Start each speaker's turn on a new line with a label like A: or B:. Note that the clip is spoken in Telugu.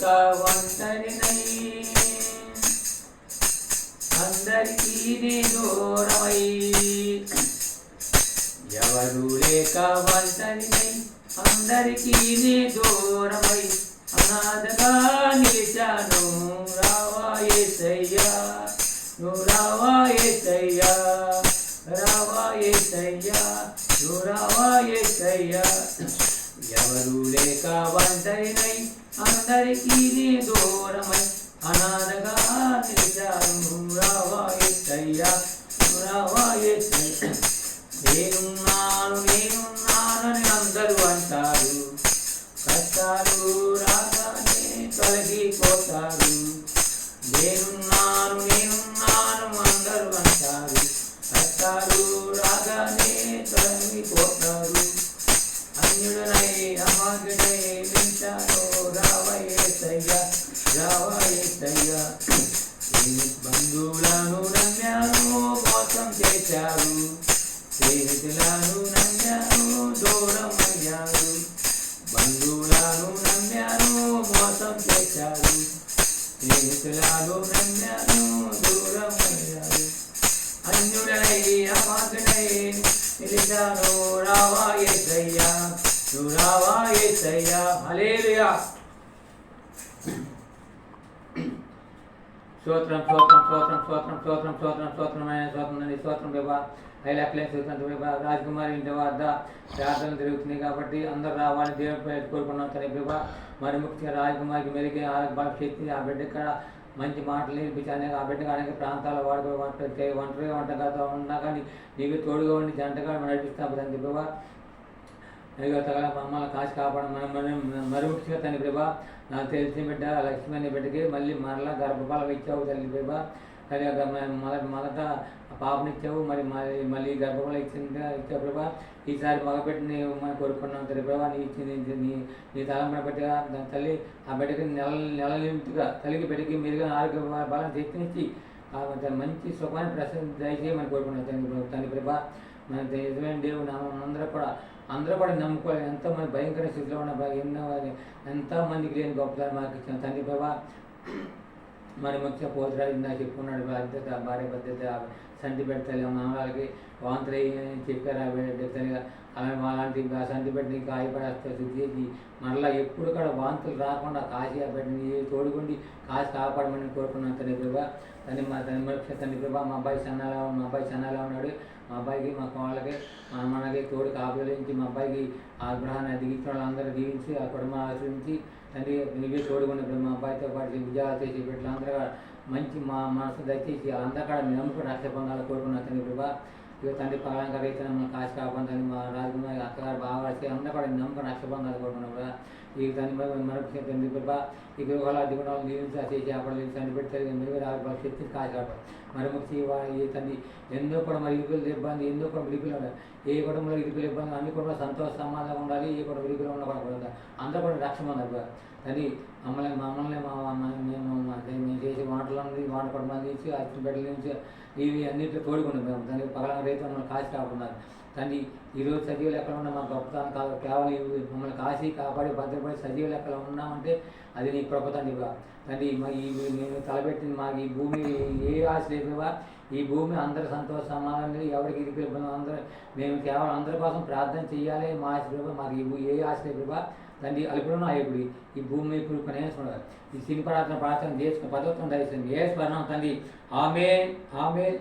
A: లేక ఒంటరినై అందరికీ నీ దూరమై ఎవరు లేక ఒంటరినై అందరికీ నీ దూరమై అనాథగా నిలిచాను రావా యేసయ్యా నువ్వు రావా యేసయ్యా రావా యేసయ్యా నువ్వు రావా యేసయ్యా ఎవరు లేక ఒంటరినై అందరికీ నీ దూరమై అనాథగా నిలిచాను రావా యేసయ్యా నువ్వు రావా యేసయ్యా నేనున్నానని అందరూ అంటారు కష్టాలు రాగానే తొలగిపోతారు నేనున్నాను అందరూ అంటారు కష్టాలు రాగానే తొలగిపోతారు అన్యుడనై అమాగ్యుడై వింటాను రావా యేసయ్యా రావా యేసయ్యా బంధువులను నమ్మాను మోసం చేశారు స్నేహితులను నమ్మాను దూరం అయ్యారు బంధువులను నమ్మాను మోసం చేశారు స్నేహితులను నమ్మాను దూరం అయ్యారు అన్యుడనై అమాగ్యుడై నిలిచాను రావా యేసయ్యా నువ్వు రావా యేసయ్యా హల్లెలూయా స్తోత్రం స్తోత్రం స్తోత్రం స్తోత్రం స్తోత్రం స్తోత్రం స్తోత్రమైన స్తోత్రం స్తోత్రం దేవా ఐలాక్లే స్తోత్రం దేవా రాజకుమారి ఇంటి వద్ద ప్రార్థనలు జరుగుతున్నాయి కాబట్టి అందరూ రావాలి దేవుడిపై కోరుకున్నాం తన దేవా మరి ముఖ్యంగా రాజకుమారికి మెరుగే శక్తి ఆ బిడ్డ ఇక్కడ మంచి మాటలు నేర్పించాలి ఆ బిడ్డగా అనేక ప్రాంతాల వాడుకో ఒంటరిగా వంటగా ఉన్నా కానీ నీకు తోడుగా ఉండి జంటగా నడిపిస్తాం తండ్రి దేవా అదిగో తగల మమ్మల్ని కాచి కాపాడడం మరి ముఖ్యంగా తండ్రి ప్రభా నాకు తెలిసిన బిడ్డ లక్ష్మి అనే బిడ్డకి మరలా గర్భఫలం ఇచ్చావు తల్లి ప్రభా అది మొదట పాపనిచ్చావు మళ్ళీ గర్భఫలం ఇచ్చావు ప్రభా ఈసారి మగబిడ్డని మనం కోరుకున్నాం తల్లి ప్రభా నీ తలంపన బిడ్డగా తల్లి ఆ బిడ్డకి నెలలింపుగా తల్లికి బిడ్డకి మెరుగా ఆరోగ్య బలం శక్తినిచ్చి మంచి సుఖాన్ని దయచేయమని కోరుకున్నాం తండ్రి ప్రభా మన నిజమైన దేవుడు నామం అందరూ కూడా నమ్ముకోవాలి ఎంతోమంది భయంకర స్థితిలో ఉన్న ఎంతోమందికి లేని గొప్పదాన్ని మాకు ఇచ్చిన తండ్రి ప్రభా మరి ముఖ్య పోతురాజు నాకు చెప్పుకున్నాడు బాధ్యత భార్య బాధ్యత సంటి పెడతలే మామూలకి వాంతులు చెప్పారు ఆ బిడ్డగా అలాంటి సంటి బిడ్డని కాయపడేస్తా శుద్ధి చేసి మరలా ఎప్పుడు కూడా వాంతులు రాకుండా కాసి ఆ బిడ్డని తోడుకుండి కాసి కాపాడమని కోరుకున్నాను తండ్రి ప్రభా తండ్రి ముఖ్య తండ్రి ప్రభా మా అబ్బాయి సన్నాలో ఉన్నాడు మా అబ్బాయికి మా కోళ్ళకి మనకి తోడు కాపులించి మా అబ్బాయికి ఆగ్రహాన్ని దిగించిన వాళ్ళందరూ దీవించి ఆ కుటుంబం ఆశ్రయించి తండ్రి నువ్వే తోడుకున్నప్పుడు మా అబ్బాయితో పాటు విజయాలు చేసి బిడ్డలందరూ మంచి మా మనసు దయచేసి అందరూ కూడా నమ్ముకుని రక్ష పొందాలని కోరుకున్నాను తండ్రి ప్రభా ఇక తండ్రి పలాంగా రైతు మమ్మల్ని కాచి కాపాడుతుంది మా రాజకుమారి అక్కగారు బాగా అందరూ కూడా నమ్ముకుని రక్ష పొందాలని కోరుకున్నాం కదా ఈ తండ్రి మరొక తండ్రి ప్రభా ఈ గృహాలు అడ్డుకోవడం దీవించి చేసి అప్పుడు తండ్రి పెట్టి మీరు శక్తిని కాచి కాపాడు మరి ముఖ్య ఈ తండ్రి ఎన్నో కూడా మరి ఇరుకులు ఇబ్బంది ఎన్నో కూడా విడుకులు ఉండాలి ఏ కుటుంబంలో ఇరుకులు ఇబ్బంది అన్ని కూడా సంతోష సమాధానం ఉండాలి ఏ కూడా విడుకులు ఉండకూడదు అందరూ కూడా రక్షణ ఉండాలి కానీ మమ్మల్ని మేము చేసే వాటర్ కుటుంబాల నుంచి అచ్చిన బిడ్డల నుంచి ఇవి అన్నింటిలో తోడుకున్నాం మేము దానికి పగల రైతు మమ్మల్ని కాచి కాపాడున్నారు కానీ ఈరోజు సజీవ లెక్కలు ఉన్న మా గొప్పతనం కాదు కేవలం మమ్మల్ని కాసి కాపాడి భద్రపడి సజీవ లెక్కలు ఉన్నామంటే అది నీ కృపతండి తండ్రి నేను తలపెట్టింది మాకు ఈ భూమి ఏ ఆశ లేదువా ఈ భూమి అందరి సంతోష సమాధానం ఎవరికి ఇరికి అందరూ మేము కేవలం అందరి కోసం ప్రార్థన చేయాలి మా ఆశ మాకు ఏ ఆశ లేదువా తండ్రి అలుపులను అయ్యకుడి ఈ భూమి పురుకునే చూడాలి ఈ సిని ప్రార్థన చేసుకుని పదవుతుంది దయచేసి ఏ స్మరణం తండ్రి ఆమెన్ ఆమెన్.